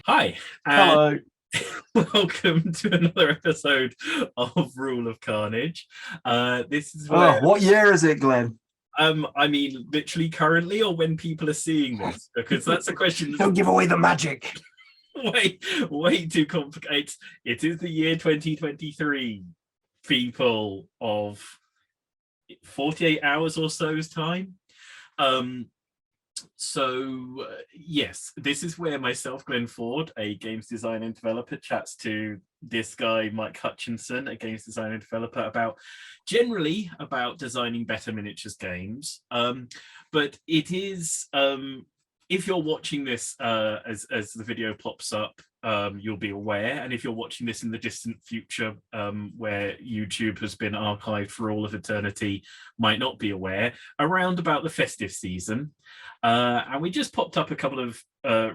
Hi, and Hello. welcome to another episode of Rule of Carnage. This is where, Oh, what year is it, Glenn? I mean, literally currently, or when people are seeing this, because that's a question that's Don't give away the magic. way, way too complicated. It is the year 2023, people of 48 hours or so's time. Um, yes, this is where myself, Glenn Ford, a games designer and developer, chats to this guy, Mike Hutchinson, a games designer and developer, about generally about designing better miniatures games. But it is, if you're watching this as the video pops up, you'll be aware. And if you're watching this in the distant future, where YouTube has been archived for all of eternity, might not be aware, around about the festive season. And we just popped up a couple of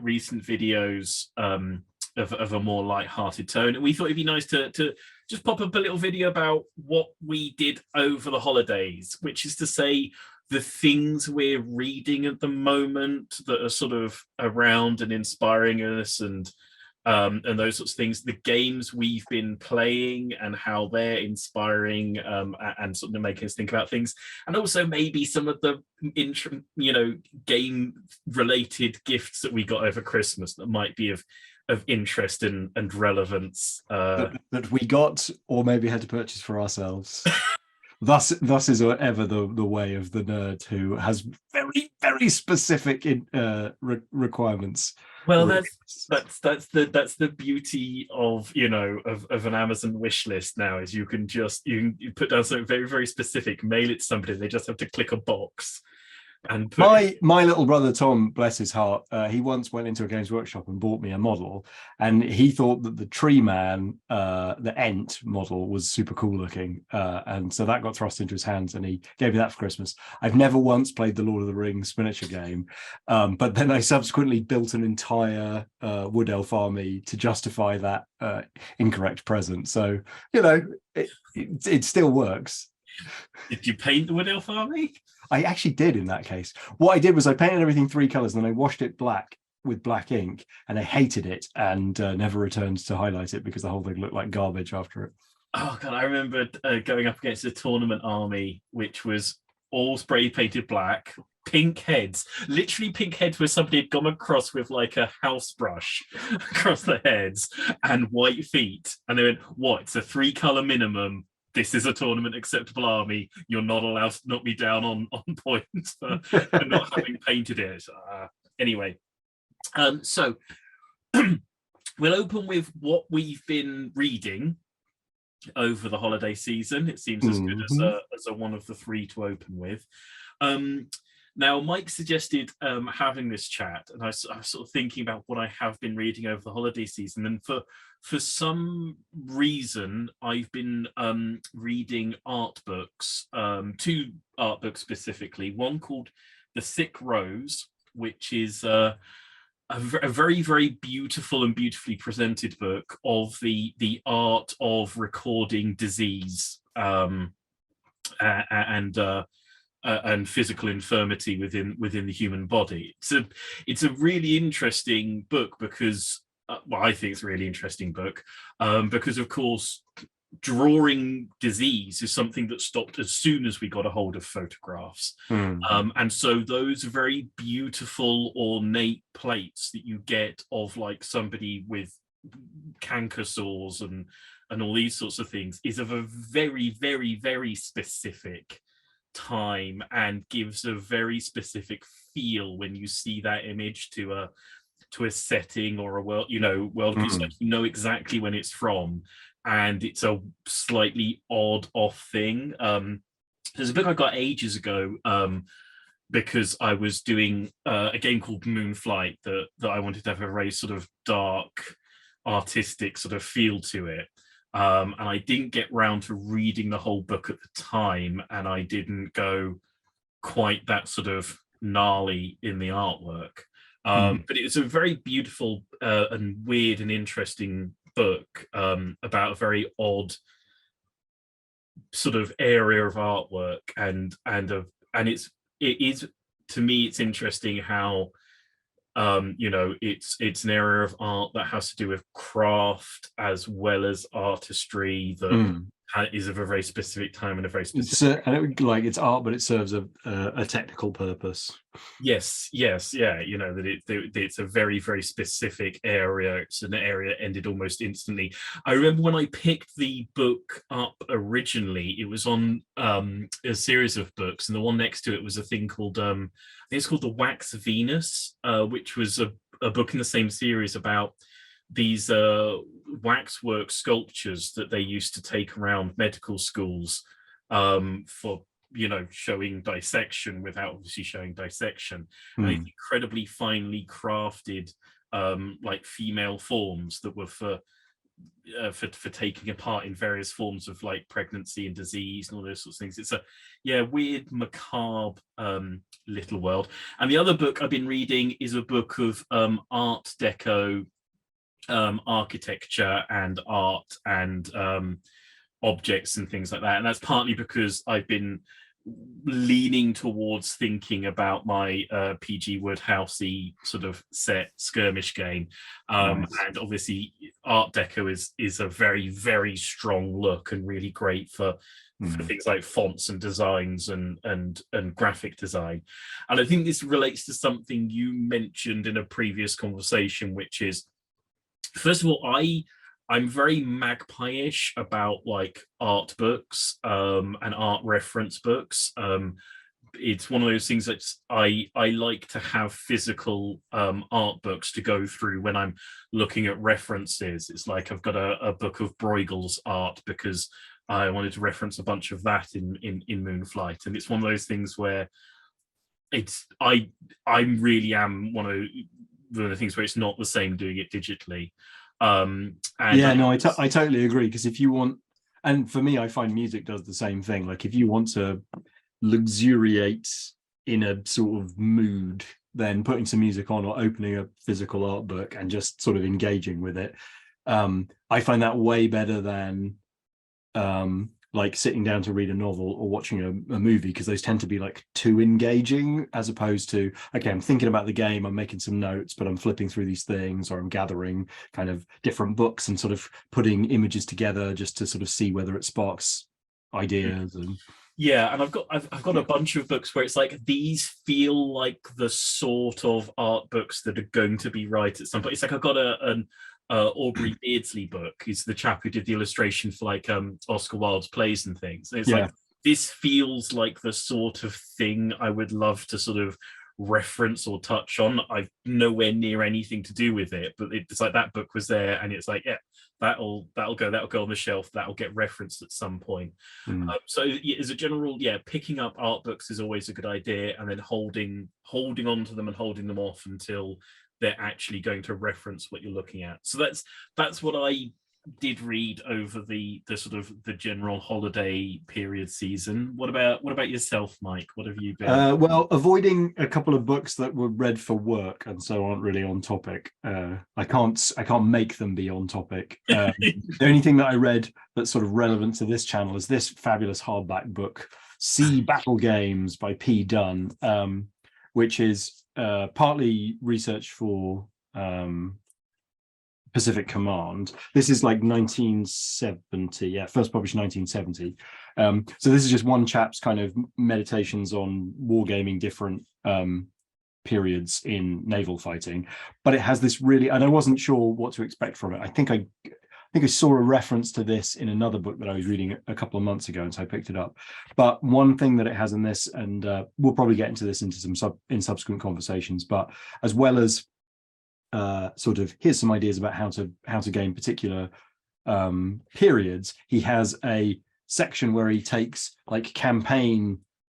recent videos of a more light-hearted tone. And we thought it'd be nice to just pop up a little video about what we did over the holidays, which is to say, the things we're reading at the moment that are sort of around and inspiring us, and those sorts of things, the games we've been playing and how they're inspiring, and sort of making us think about things, and also maybe some of the game related gifts that we got over Christmas that might be of interest and relevance, that we got or maybe had to purchase for ourselves. Thus is ever the way of the nerd who has very, very specific requirements. Well, that's the beauty of of an Amazon wish list now, is you can you put down something very, very specific, mail it to somebody, they just have to click a box and put. My little brother Tom, bless his heart, he once went into a Games Workshop and bought me a model, and he thought that the Tree Man, the Ent model, was super cool looking, and so that got thrust into his hands, and he gave me that for Christmas. I've never once played the Lord of the Rings miniature game, but then I subsequently built an entire Wood Elf army to justify that incorrect present. So it still works. Did you paint the Wood Elf army? I actually did in that case. What I did was I painted everything 3 colors and then I washed it black with black ink, and I hated it and never returned to highlight it because the whole thing looked like garbage after it. Oh god, I remember going up against a tournament army which was all spray painted black, pink heads, literally pink heads, where somebody had gone across with like a house brush across the heads, and white feet, and they went, what, it's a 3-color minimum, this is a tournament acceptable army, you're not allowed to knock me down on points for not having painted it. Anyway, so we'll open with what we've been reading over the holiday season. It seems as good as a one of the 3 to open with. Now, Mike suggested having this chat, and I was sort of thinking about what I have been reading over the holiday season, and for some reason, I've been reading art books, 2 art books specifically. One called The Sick Rose, which is a very, very beautiful and beautifully presented book of the art of recording disease, and physical infirmity within the human body. It's a really interesting book because, well, I think it's a really interesting book, because of course drawing disease is something that stopped as soon as we got a hold of photographs. And so those very beautiful ornate plates that you get of like somebody with canker sores and all these sorts of things is of a very, very, very specific time, and gives a very specific feel when you see that image to a setting or a world, because like, you know exactly when it's from, and it's a slightly odd off thing. There's a book I got ages ago, because I was doing a game called Moonflight that I wanted to have a very sort of dark, artistic sort of feel to it. And I didn't get round to reading the whole book at the time, and I didn't go quite that sort of gnarly in the artwork. But it's a very beautiful and weird and interesting book, about a very odd sort of area of artwork, and it is, to me, it's interesting how You know, it's an area of art that has to do with craft as well as artistry that Mm. is of a very specific time and a very It's specific. like it's art, but it serves a technical purpose. Yes, yes, yeah. You know that it's a very, very specific area. It's an area that ended almost instantly. I remember when I picked the book up originally, it was on a series of books, and the one next to it was a thing called I think it's called The Wax Venus, which was a book in the same series about these waxwork sculptures that they used to take around medical schools for, you know, showing dissection without obviously showing dissection, and it's Mm. incredibly finely crafted like female forms that were for taking a part in various forms of like pregnancy and disease and all those sorts of things. It's a, yeah, weird macabre little world. And the other book I've been reading is a book of art deco architecture and art and objects and things like that. And that's partly because I've been leaning towards thinking about my PG Woodhousey sort of set skirmish game. Nice. And obviously Art Deco is a very, very strong look and really great for Mm. things like fonts and designs and graphic design. And I think this relates to something you mentioned in a previous conversation, which is, first of all, I'm very magpie-ish about like art books and art reference books. It's one of those things that I like to have physical art books to go through when I'm looking at references. It's like I've got a book of Bruegel's art because I wanted to reference a bunch of that in Moonflight, and it's one of those things where it's I really am one of the things where it's not the same doing it digitally. And Yeah, no, I totally agree. Because if you want, and for me, I find music does the same thing. Like if you want to luxuriate in a sort of mood, then putting some music on or opening a physical art book and just sort of engaging with it, I find that way better than like sitting down to read a novel or watching a movie, because those tend to be like too engaging, as opposed to, okay, I'm thinking about the game, I'm making some notes, but I'm flipping through these things, or I'm gathering kind of different books and sort of putting images together just to sort of see whether it sparks ideas. And yeah, and I've got a bunch of books where it's like these feel like the sort of art books that are going to be right at some point. It's like I've got an Aubrey Beardsley book. He's the chap who did the illustration for like Oscar Wilde's plays and things. And it's yeah. like this feels like the sort of thing I would love to sort of reference or touch on. I've nowhere near anything to do with it, but it's like that book was there, and it's like, yeah, that'll go on the shelf. That'll get referenced at some point. Mm. So yeah, as a general, yeah, picking up art books is always a good idea, and then holding on to them and holding them off until they're actually going to reference what you're looking at. So that's what I did read over the sort of the general holiday period season. What about yourself, Mike? What have you been? Well, avoiding a couple of books that were read for work and so aren't really on topic. I can't make them be on topic. The only thing that I read that's sort of relevant to this channel is this fabulous hardback book, Sea Battle Games by P. Dunn, which is partly research for Pacific Command. This is like 1970, yeah, first published 1970. So this is just one chap's kind of meditations on wargaming different periods in naval fighting, but it has this really, and I wasn't sure what to expect from it. I think I saw a reference to this in another book that I was reading a couple of months ago, and so I picked it up. But one thing that it has in this, and we'll probably get into this into in subsequent conversations, but as well as sort of here's some ideas about how to game particular periods, he has a section where he takes like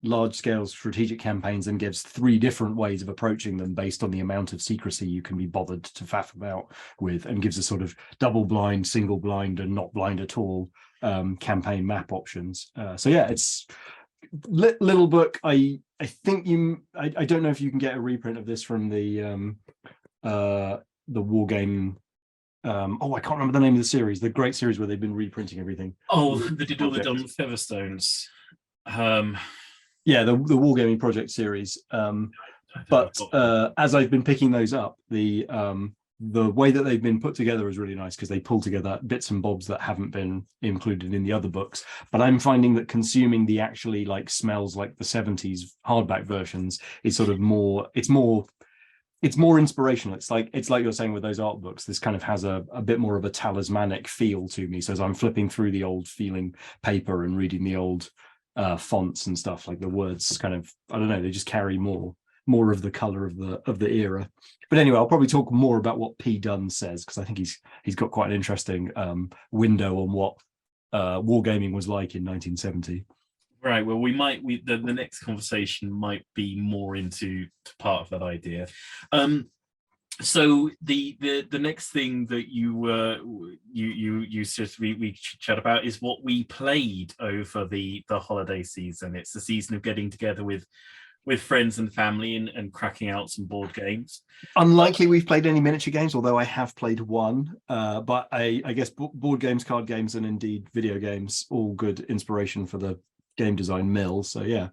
large scale strategic campaigns and gives 3 different ways of approaching them based on the amount of secrecy you can be bothered to faff about with, and gives a sort of double blind, single blind, and not blind at all campaign map options. So yeah, it's little book. I think I don't know if you can get a reprint of this from the war game. I can't remember the name of the series, the great series where they've been reprinting everything. Oh, they did all the Project. Don Featherstones. Yeah, the wargaming project series. But as I've been picking those up, the way that they've been put together is really nice because they pull together bits and bobs that haven't been included in the other books. But I'm finding that consuming the actually like smells like the 70s hardback versions is sort of more, it's more inspirational. It's like you're saying with those art books, this kind of has a bit more of a talismanic feel to me. So as I'm flipping through the old feeling paper and reading the old fonts and stuff, like the words kind of, I don't know, they just carry more of the color of the era. But anyway, I'll probably talk more about what P. Dunn says, because I think he's got quite an interesting window on what wargaming was like in 1970. Right. Well, the next conversation might be more into part of that idea. So the next thing that you said we chat about is what we played over the holiday season. It's the season of getting together with friends and family and cracking out some board games. Unlikely we've played any miniature games, although I have played one. But I guess board games, card games, and indeed video games, all good inspiration for the game design mill. So yeah.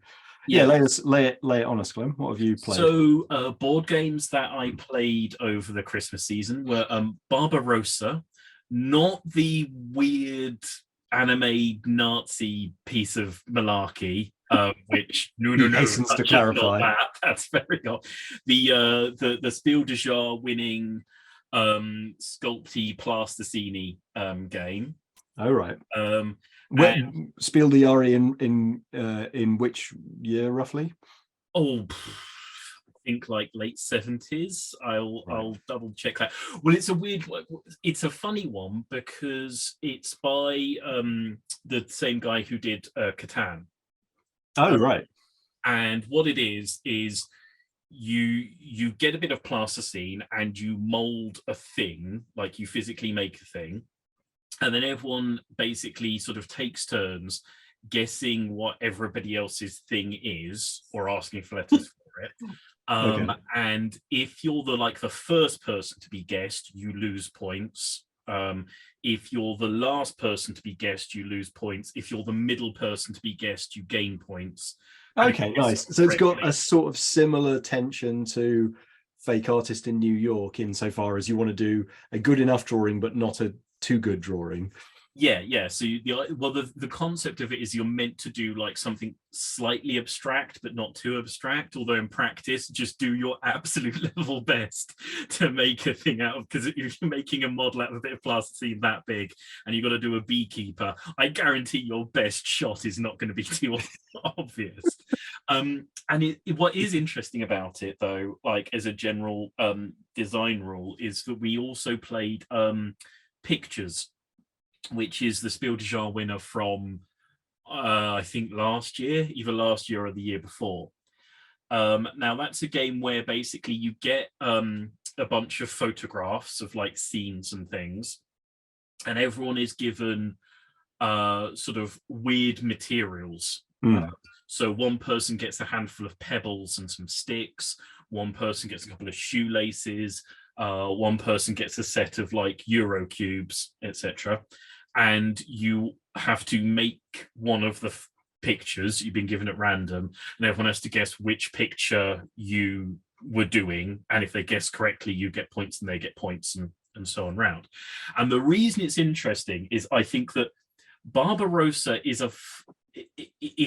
Lay it on us, Clem. What have you played? So board games that I played over the Christmas season were Barbarossa, not the weird anime Nazi piece of malarkey, which no, hastens to clarify. That's very odd. The Spiel des Jahres winning Sculpty Plasticini game. Oh right. Spiel des Jahres in which year roughly? Oh, I think like late 70s. I'll double check that. Well, it's a funny one because it's by the same guy who did Catan. Oh right. And what it is you get a bit of plasticine and you mold a thing, like you physically make a thing, and then everyone basically sort of takes turns guessing what everybody else's thing is or asking for letters for it. Okay. And if you're the first person to be guessed, you lose points. If you're the last person to be guessed, you lose points. If you're the middle person to be guessed, you gain points. Okay, nice. So it's got a sort of similar tension to Fake Artist in New York, insofar as you want to do a good enough drawing, but not a too good drawing. Yeah. So the concept of it is you're meant to do like something slightly abstract, but not too abstract. Although in practice, just do your absolute level best to make a thing out of. Because if you're making a model out of a bit of plasticine that big, and you've got to do a beekeeper, I guarantee your best shot is not going to be too obvious. And what is interesting about it, though, like as a general design rule, is that we also played pictures, which is the Spiel des Jahres winner from I think either last year or the year before. Now that's a game where basically you get a bunch of photographs of like scenes and things, and everyone is given sort of weird materials. So one person gets a handful of pebbles and some sticks, one person gets a couple of shoelaces, one person gets a set of like Euro cubes, etc. And you have to make one of the pictures you've been given at random, and everyone has to guess which picture you were doing. And if they guess correctly, you get points and they get points, and so on round. And the reason it's interesting is I think that Barbarossa is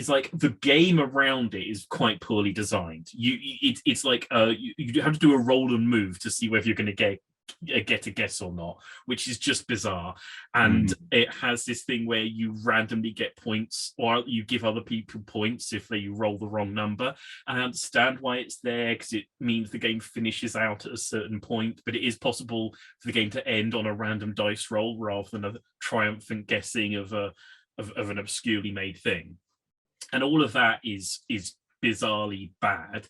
like the game around it is quite poorly designed. It's like you have to do a roll and move to see whether you're going to get a guess or not, which is just bizarre. And it has this thing where you randomly get points, or you give other people points if they roll the wrong number. And I understand why it's there, because it means the game finishes out at a certain point, but it is possible for the game to end on a random dice roll rather than a triumphant guessing of an obscurely made thing. And all of that is bizarrely bad,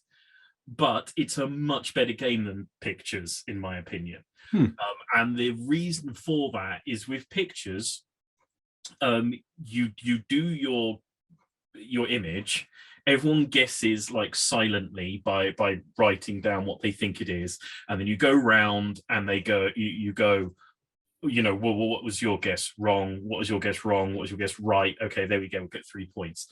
but it's a much better game than pictures, in my opinion. And the reason for that is with pictures, you do your image, everyone guesses like silently by writing down what they think it is, and then you go round and they go, you go, well, what was your guess? Wrong. What was your guess? Wrong. What was your guess? Right. Okay, there we go. We'll get 3 points.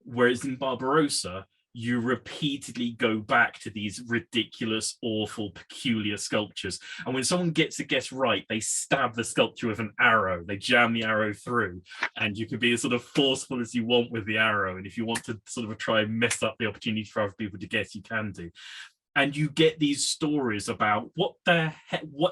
Whereas in Barbarossa, you repeatedly go back to these ridiculous, awful, peculiar sculptures. And when someone gets a guess right, they stab the sculpture with an arrow. They jam the arrow through, and you can be as sort of forceful as you want with the arrow. And if you want to sort of try and mess up the opportunity for other people to guess, you can do. And you get these stories about what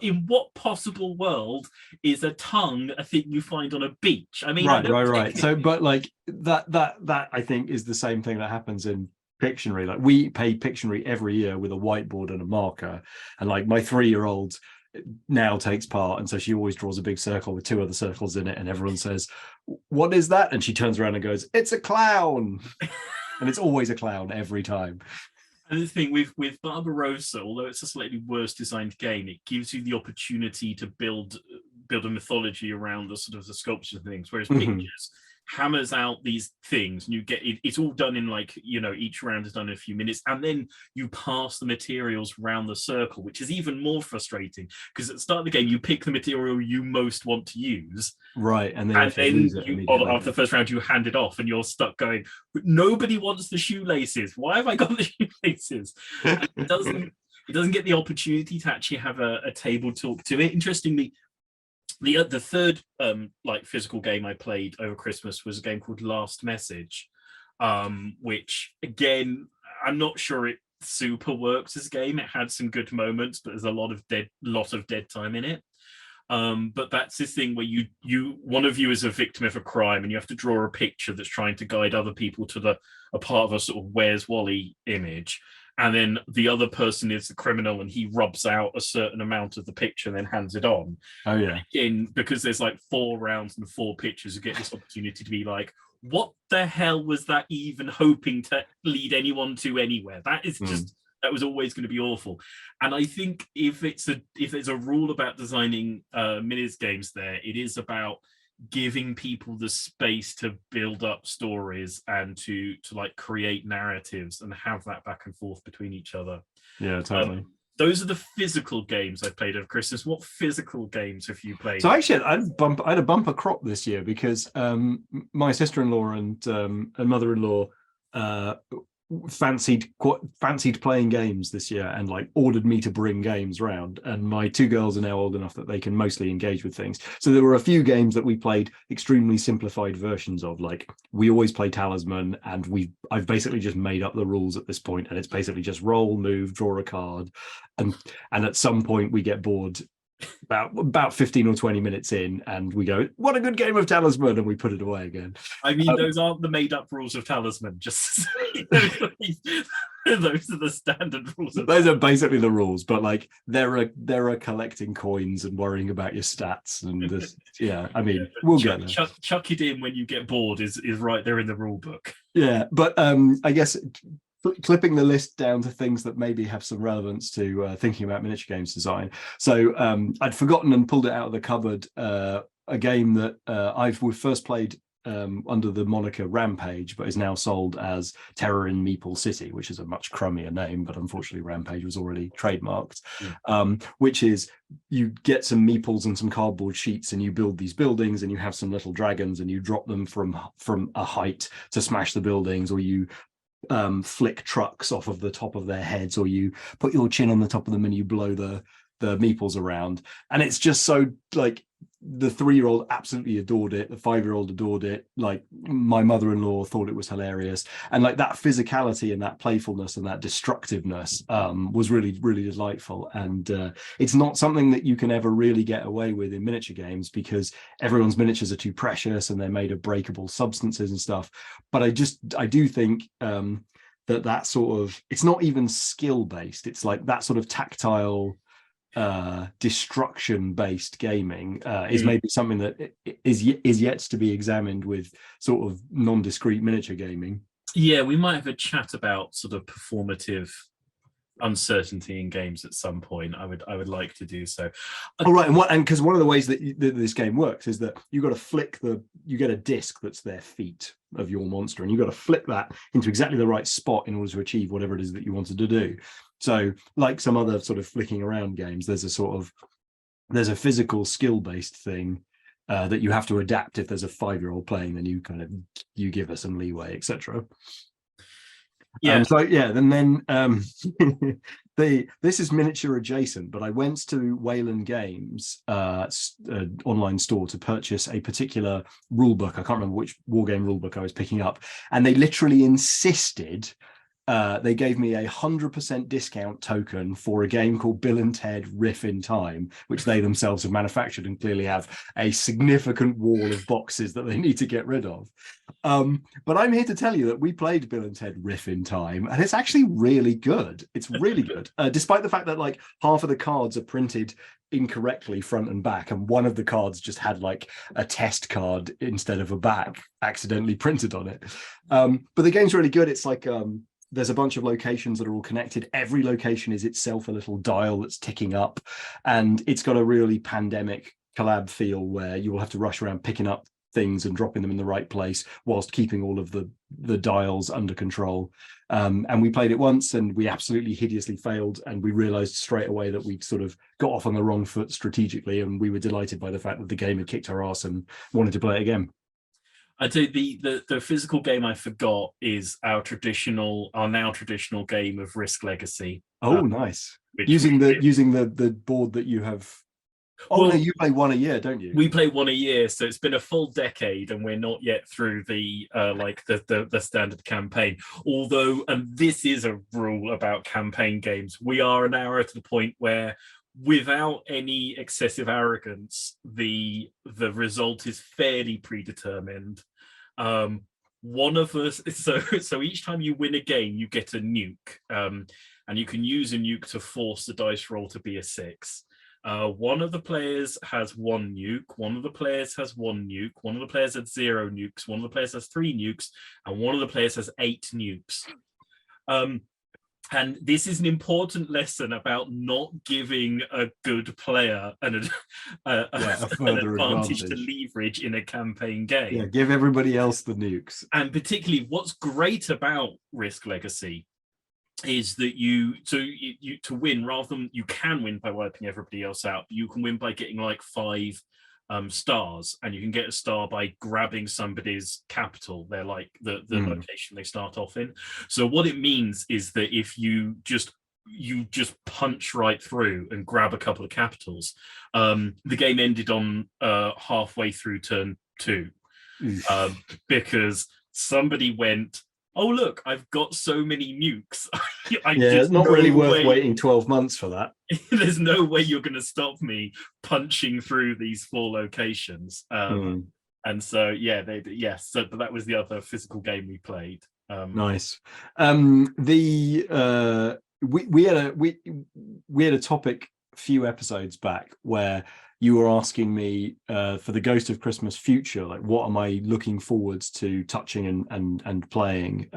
in what possible world is a tongue a thing you find on a beach? I mean, right. So, but like that I think is the same thing that happens in Pictionary. Like we pay Pictionary every year with a whiteboard and a marker, and like my 3-year-old now takes part, and so she always draws a big circle with 2 other circles in it, and everyone says, "What is that?" And she turns around and goes, "It's a clown," and it's always a clown every time. And the thing with Barbarossa, although it's a slightly worse designed game, it gives you the opportunity to build a mythology around the sort of the sculptures and things. Whereas Pictures hammers out these things, and you get it's all done in like, you know, each round is done in a few minutes, and then you pass the materials around the circle, which is even more frustrating because at the start of the game you pick the material you most want to use, right, and then after the first round you hand it off, and you're stuck going, nobody wants the shoelaces, why have I got the shoelaces? And it doesn't get the opportunity to actually have a table talk to it. Interestingly, the third like physical game I played over Christmas was a game called Last Message, which again, I'm not sure it super works as a game. It had some good moments, but there's a lot of dead time in it. But that's this thing where one of you is a victim of a crime, and you have to draw a picture that's trying to guide other people to a part of a sort of Where's Wally image. And then the other person is the criminal, and he rubs out a certain amount of the picture and then hands it on. Oh yeah. Because there's like 4 rounds and 4 pictures, you get this opportunity to be like, what the hell was that even hoping to lead anyone to anywhere? That is just that was always going to be awful. And I think if there's a rule about designing minis games, it is about giving people the space to build up stories and to like create narratives and have that back and forth between each other. Yeah, totally. Those are the physical games I've played over Christmas. What physical games have you played? So actually, I had a bumper crop this year because my sister-in-law and mother-in-law fancied playing games this year, and like ordered me to bring games round. And my 2 girls are now old enough that they can mostly engage with things. So there were a few games that we played extremely simplified versions of. Like we always play Talisman, and I've basically just made up the rules at this point, and it's basically just roll, move, draw a card, and at some point we get bored about 15 or 20 minutes in, and we go, what a good game of Talisman, and we put it away again. I mean, those aren't the made up rules of Talisman, just those are the standard rules those are basically the rules, but like there are collecting coins and worrying about your stats, and this I mean, we'll get there. Chuck it in when you get bored is right there in the rule book. Yeah, but I guess clipping the list down to things that maybe have some relevance to thinking about miniature games design. So I'd forgotten and pulled it out of the cupboard, a game that we first played under the moniker Rampage, but is now sold as Terror in Meeple City, which is a much crummier name, but unfortunately Rampage was already trademarked. Which is, you get some meeples and some cardboard sheets, and you build these buildings, and you have some little dragons, and you drop them from a height to smash the buildings, or you flick trucks off of the top of their heads, or you put your chin on the top of them and you blow the meeples around. And it's just so, like, the 3-year-old absolutely adored it, the 5-year-old adored it, like my mother-in-law thought it was hilarious, and like that physicality and that playfulness and that destructiveness was really, really delightful. And it's not something that you can ever really get away with in miniature games, because everyone's miniatures are too precious and they're made of breakable substances and stuff. But I do think that sort of, it's not even skill based, it's like that sort of tactile destruction based gaming is maybe something that is yet to be examined with sort of non-discrete miniature gaming. Yeah, we might have a chat about sort of performative uncertainty in games at some point. I would like to do so. All right, and because one of the ways that this game works is that you got to flick you get a disc that's their feet of your monster, and you got to flick that into exactly the right spot in order to achieve whatever it is that you wanted to do. So, like some other sort of flicking around games, there's a physical skill based thing that you have to adapt. If there's a 5-year-old playing, then you give her some leeway, etc. Yeah. So yeah, and then this is miniature adjacent, but I went to Wayland Games online store to purchase a particular rule book. I can't remember which wargame rule book I was picking up, and they literally insisted. They gave me 100% discount token for a game called Bill and Ted Riff in Time, which they themselves have manufactured and clearly have a significant wall of boxes that they need to get rid of. But I'm here to tell you that we played Bill and Ted Riff in Time, and it's actually really good. It's really good, despite the fact that like half of the cards are printed incorrectly front and back, and one of the cards just had like a test card instead of a back accidentally printed on it. But the game's really good. It's like there's a bunch of locations that are all connected. Every location is itself a little dial that's ticking up, and it's got a really pandemic collab feel where you will have to rush around picking up things and dropping them in the right place whilst keeping all of the dials under control. And we played it once and we absolutely hideously failed, and we realized straight away that we'd sort of got off on the wrong foot strategically, and we were delighted by the fact that the game had kicked our ass and wanted to play it again. I'd say the physical game I forgot is our now traditional game of Risk Legacy. Oh, nice. Which using the board that you have. Oh, well, no, you play one a year, don't you? We play one a year, so it's been a full decade, and we're not yet through the standard campaign. Although, and this is a rule about campaign games, we are now at the point where, without any excessive arrogance, the result is fairly predetermined. One of us, so each time you win a game, you get a nuke, and you can use a nuke to force the dice roll to be a 6. One of the players has 1 nuke, one of the players has 1 nuke, one of the players has 0 nukes, one of the players has 3 nukes, and one of the players has 8 nukes. And this is an important lesson about not giving a good player an advantage to leverage in a campaign game. Yeah, give everybody else the nukes. And particularly what's great about Risk Legacy is that you to win, rather than you can win by wiping everybody else out, you can win by getting like 5 stars, and you can get a star by grabbing somebody's capital. They're like the location they start off in. So what it means is that if you just punch right through and grab a couple of capitals, the game ended on halfway through turn 2, because somebody went, oh look, I've got so many nukes. It's not really worth waiting 12 months for that. There's no way you're going to stop me punching through these 4 locations. And so but that was the other physical game we played. Nice. We had a topic a few episodes back where you were asking me for the Ghost of Christmas Future, like what am I looking forwards to touching and playing?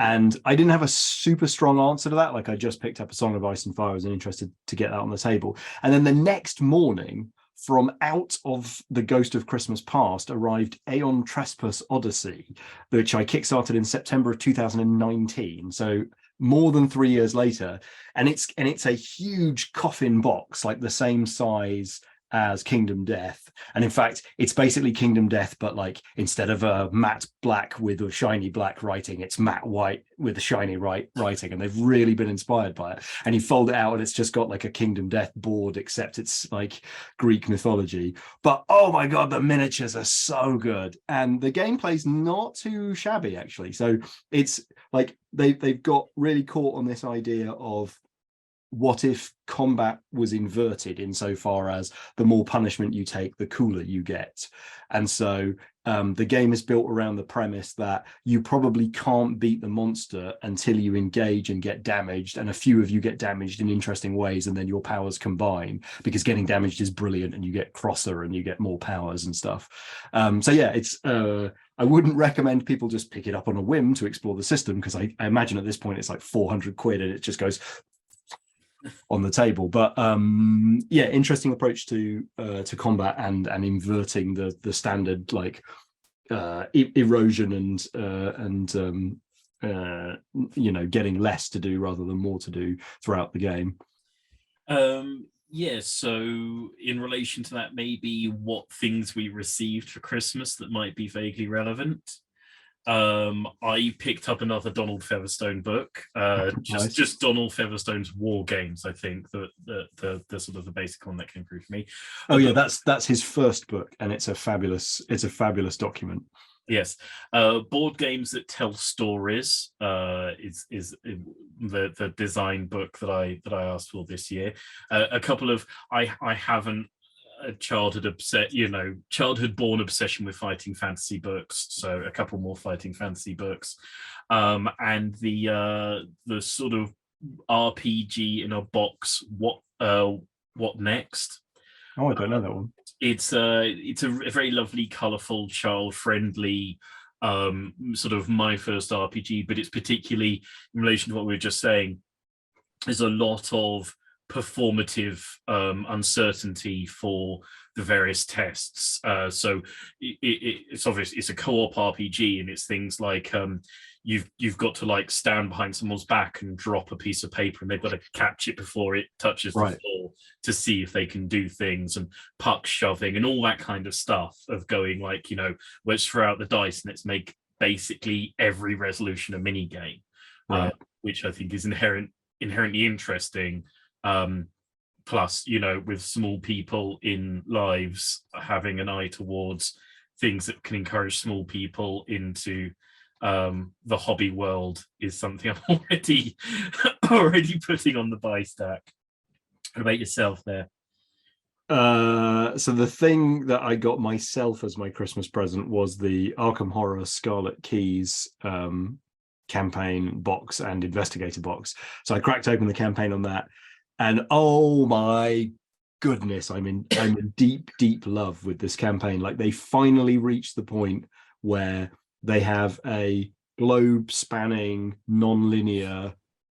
And I didn't have a super strong answer to that. Like I just picked up A Song of Ice and Fire, I was interested to get that on the table. And then the next morning, from out of the Ghost of Christmas Past arrived Aeon Trespass Odyssey, which I kickstarted in September of 2019. So more than 3 years later, and it's a huge coffin box, like the same size as Kingdom Death. And in fact, it's basically Kingdom Death, but like instead of a matte black with a shiny black writing, it's matte white with a shiny writing. And they've really been inspired by it. And you fold it out and it's just got like a Kingdom Death board, except it's like Greek mythology. But oh my God, the miniatures are so good. And the gameplay's not too shabby, actually. So it's like they've got really caught on this idea of what if combat was inverted insofar as the more punishment you take, the cooler you get. And so the game is built around the premise that you probably can't beat the monster until you engage and get damaged, and a few of you get damaged in interesting ways, and then your powers combine, because getting damaged is brilliant and you get crosser and you get more powers and stuff. So yeah, it's I wouldn't recommend people just pick it up on a whim to explore the system, because I imagine at this point it's like 400 quid and it just goes on the table. But interesting approach to combat and inverting the standard like erosion and getting less to do rather than more to do throughout the game. So in relation to that, maybe what things we received for Christmas that might be vaguely relevant. I picked up another Donald Featherstone book, Nice. just Donald Featherstone's War Games. I think the sort of the basic one that came through for me. Oh yeah, But that's his first book, and it's a fabulous document. yes, board games that tell stories is the design book that I asked for this year. A couple of I haven't a childhood born obsession with fighting fantasy books, so a couple more fighting fantasy books, and the sort of RPG in a box. What next? Oh, I don't know that one. It's a very lovely, colourful, child-friendly sort of my first RPG, but it's particularly in relation to what we were just saying. There's a lot of performative uncertainty for the various tests. So it's obvious it's a co-op RPG, and it's things like you've got to like stand behind someone's back and drop a piece of paper, and they've got to catch it before it touches the floor to see if they can do things, and puck shoving and all that kind of stuff of going like, let's throw out the dice and let's make basically every resolution a mini game, which I think is inherently interesting. Plus, with small people in lives, having an eye towards things that can encourage small people into the hobby world is something I'm already putting on the buy stack. What about yourself there? So the thing that I got myself as my Christmas present was the Arkham Horror Scarlet Keys campaign box and investigator box. So I cracked open the campaign on that, and oh my goodness, I'm in deep love with this campaign. Like, they finally reached the point where they have a globe spanning non-linear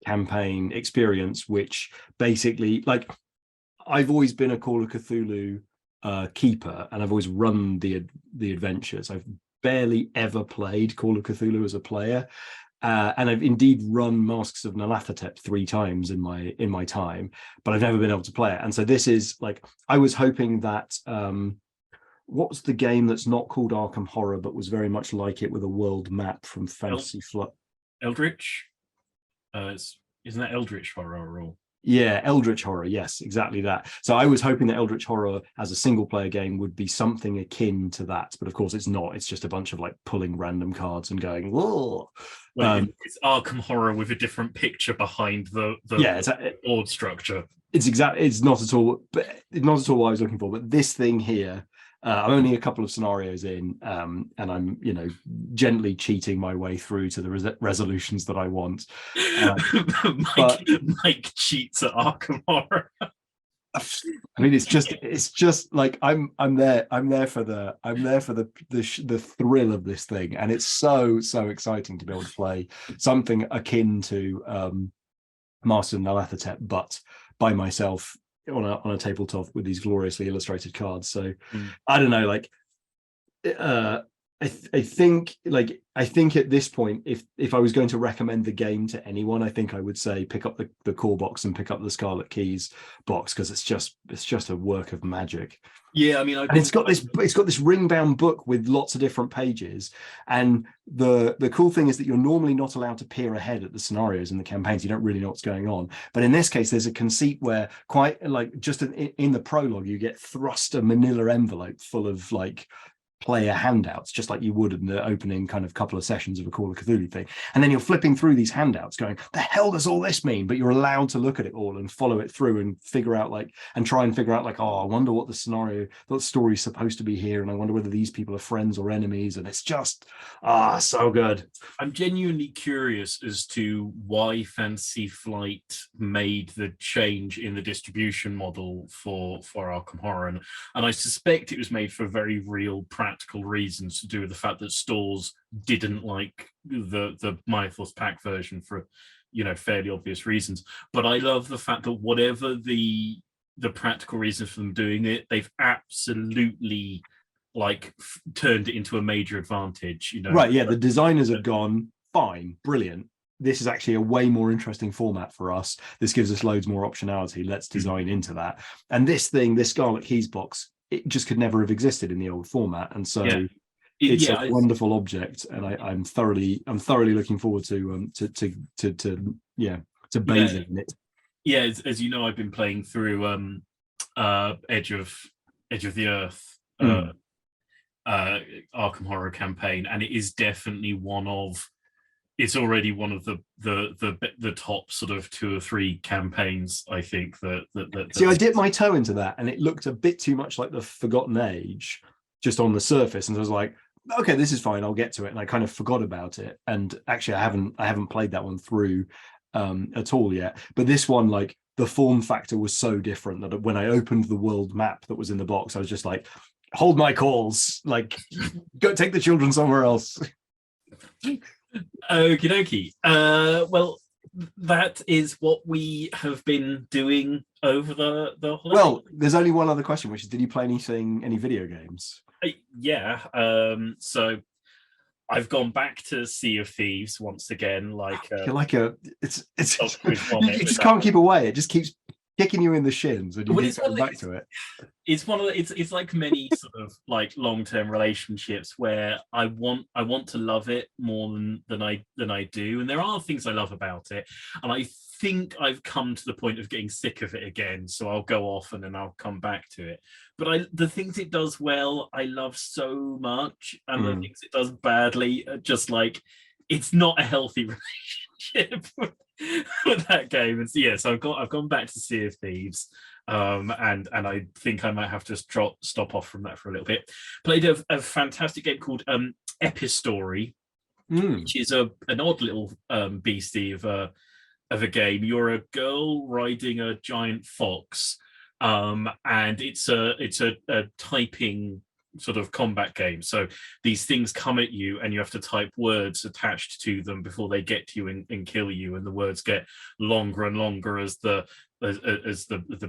campaign experience, which basically, like, I've always been a Call of Cthulhu keeper, and I've always run the adventures. I've barely ever played Call of Cthulhu as a player, and I've indeed run Masks of Nyarlathotep 3 times in my time, but I've never been able to play it. And so this is like, I was hoping that what's the game that's not called Arkham Horror but was very much like it, with a world map from Fantasy Flight? Eldritch? Isn't that Eldritch Horror? Or Yeah, Eldritch Horror. Yes, exactly that. So I was hoping that Eldritch Horror as a single player game would be something akin to that, but of course it's not. It's just a bunch of like pulling random cards and going, whoa. It's Arkham Horror with a different picture behind the board structure. It's not at all what I was looking for. But this thing here, I'm only a couple of scenarios in, and I'm gently cheating my way through to the resolutions that I want. Mike cheats at Arkham Horror. I mean, it's just like I'm there for the thrill of this thing, and it's so exciting to be able to play something akin to Master of Nyarlathotep, but by myself on a tabletop with these gloriously illustrated cards. So I don't know, like I think at this point, if I was going to recommend the game to anyone, I think I would say pick up the core box and pick up the Scarlet Keys box, because it's just a work of magic. Yeah, I mean, it's got this ring-bound book with lots of different pages, and the cool thing is that you're normally not allowed to peer ahead at the scenarios in the campaigns. You don't really know what's going on, but in this case, there's a conceit where, quite like just in the prologue, you get thrust a manila envelope full of like player handouts, just like you would in the opening kind of couple of sessions of a Call of Cthulhu thing. And then you're flipping through these handouts going, the hell does all this mean? But you're allowed to look at it all and follow it through and try and figure out like, oh, I wonder what the story's supposed to be here, and I wonder whether these people are friends or enemies. And it's just so good. I'm genuinely curious as to why Fantasy Flight made the change in the distribution model for Arkham Horror, and I suspect it was made for very real practical reasons, to do with the fact that stores didn't like the Mythos pack version for fairly obvious reasons. But I love the fact that whatever the practical reasons for them doing it, they've absolutely turned it into a major advantage. Right? Yeah, the designers have gone, fine, brilliant. This is actually a way more interesting format for us. This gives us loads more optionality. Let's design into that. And this Scarlet Keys box, it just could never have existed in the old format. And so it's a Yeah, wonderful object, and I'm thoroughly looking forward yeah, to yeah, bathing in it. yeah. As you know, I've been playing through Edge of the Earth, Mm. Arkham Horror campaign, and it is definitely one of. It's already one of the top sort of 2 or 3 campaigns, I think See, I they. dipped my toe into that, and it looked a bit too much like the Forgotten Age, just on the surface. And I was like, okay, this is fine. I'll get to it. And I kind of forgot about it. And actually, I haven't played that one through at all yet. But this one, like the form factor was so different that when I opened the world map that was in the box, I was just like, hold my calls, like go take the children somewhere else. Okie dokie. Well, that is what we have been doing over the holiday. Well, there's only one other question, which is, did you play any video games? Yeah. So I've gone back to Sea of Thieves once again. You're like it's you just that can't keep away. It just keeps kicking you in the shins, and you well, keep going back to it. It's one of the, it's like many sort of like long-term relationships where I want to love it more than I do, and there are things I love about it, and I think I've come to the point of getting sick of it again, so I'll go off and then I'll come back to it. But the things it does well I love so much, and the things it does badly are just like, it's not a healthy relationship with that game. And so, yeah, so I've gone back to Sea of Thieves, and I think I might have to stop off from that for a little bit. Played a fantastic game called Epistory, which is an odd little beastie of a game. You're a girl riding a giant fox, and it's a typing sort of combat game. So these things come at you and you have to type words attached to them before they get to you and kill you, and the words get longer and longer as the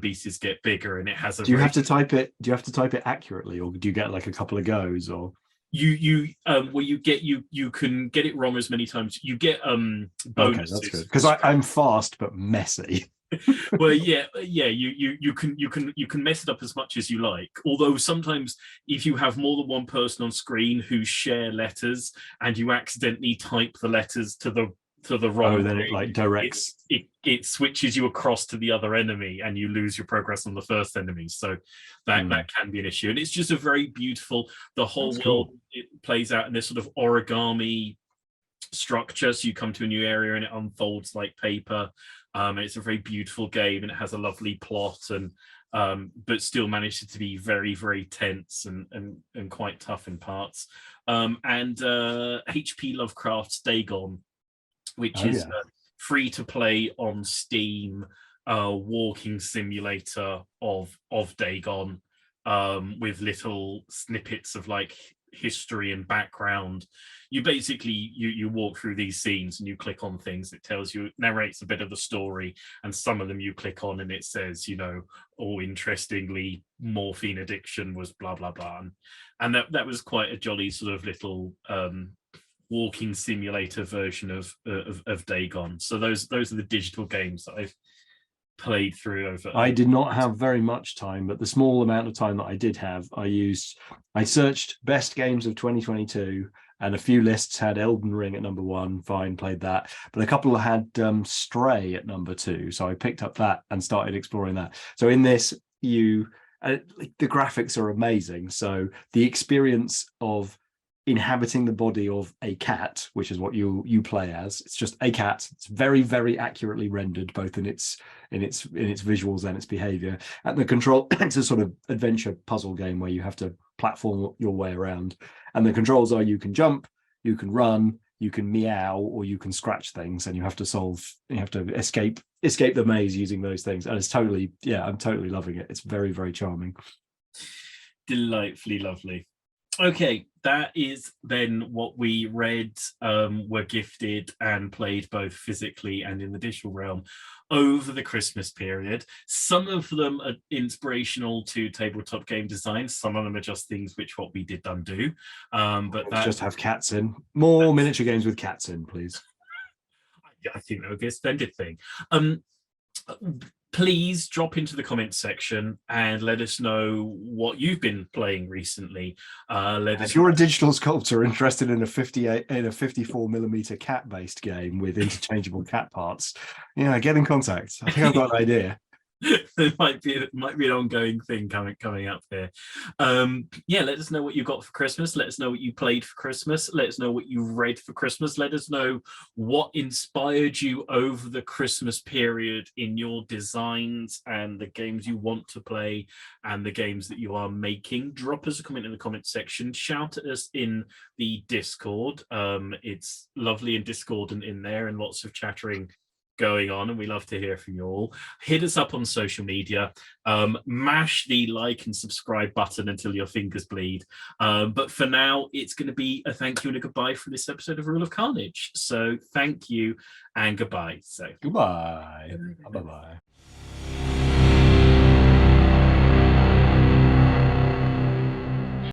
beasts get bigger. And it has a do you have to type it accurately, or do you get like a couple of goes? Or well, you can get it wrong as many times. You get bonuses. Okay, that's good, because I'm fast but messy. Well, yeah, you can mess it up as much as you like, although sometimes if you have more than one person on screen who share letters and you accidentally type the letters to the wrong then it like directs, it switches you across to the other enemy and you lose your progress on the first enemy, so that can be an issue. And it's just a very beautiful, the whole That's world cool. It plays out in this sort of origami structure, so you come to a new area and it unfolds like paper. And it's a very beautiful game, and it has a lovely plot, and but still manages to be very, very tense and quite tough in parts. And HP Lovecraft's Dagon, which is free to play on Steam, walking simulator of Dagon, with little snippets of like history and background. You basically you walk through these scenes and you click on things. It tells you, narrates a bit of the story, and some of them you click on and it says, oh, interestingly, morphine addiction was blah blah blah, and that was quite a jolly sort of little walking simulator version of Dagon. So those are the digital games that I've played through over. I did not have very much time, but the small amount of time that I did have, I searched best games of 2022, and a few lists had Elden Ring at number 1. Fine, played that, but a couple had Stray at number 2, so I picked up that and started exploring that. So in this, the graphics are amazing, so the experience of inhabiting the body of a cat, which is what you play as. It's just a cat. It's very, very accurately rendered, both in its visuals and its behavior. And the control, it's a sort of adventure puzzle game where you have to platform your way around. And the controls are, you can jump, you can run, you can meow, or you can scratch things, and you have to escape the maze using those things. And it's totally, I'm totally loving it. It's very, very charming. Delightfully lovely. Okay, that is then what we read, were gifted and played both physically and in the digital realm over the Christmas period. Some of them are inspirational to tabletop game design. Some of them are just things what we did undo. But let's just have cats in. More miniature games with cats in, please. I think that would be a splendid thing. please drop into the comments section and let us know what you've been playing recently. If you're a digital sculptor interested in a 54mm cat-based game with interchangeable cat parts, get in contact. I think I've got an idea. There might be an ongoing thing coming up here. Let us know what you got for Christmas. Let us know what you played for Christmas. Let us know what you read for Christmas. Let us know what inspired you over the Christmas period in your designs and the games you want to play and the games that you are making. Drop us a comment in the comment section. Shout at us in the Discord. It's lovely and discordant in there and lots of chattering going on, and we love to hear from you all. Hit us up on social media, mash the like and subscribe button until your fingers bleed, but for now it's going to be a thank you and a goodbye for this episode of Rule of Carnage. So thank you and goodbye. Goodbye. Bye-bye.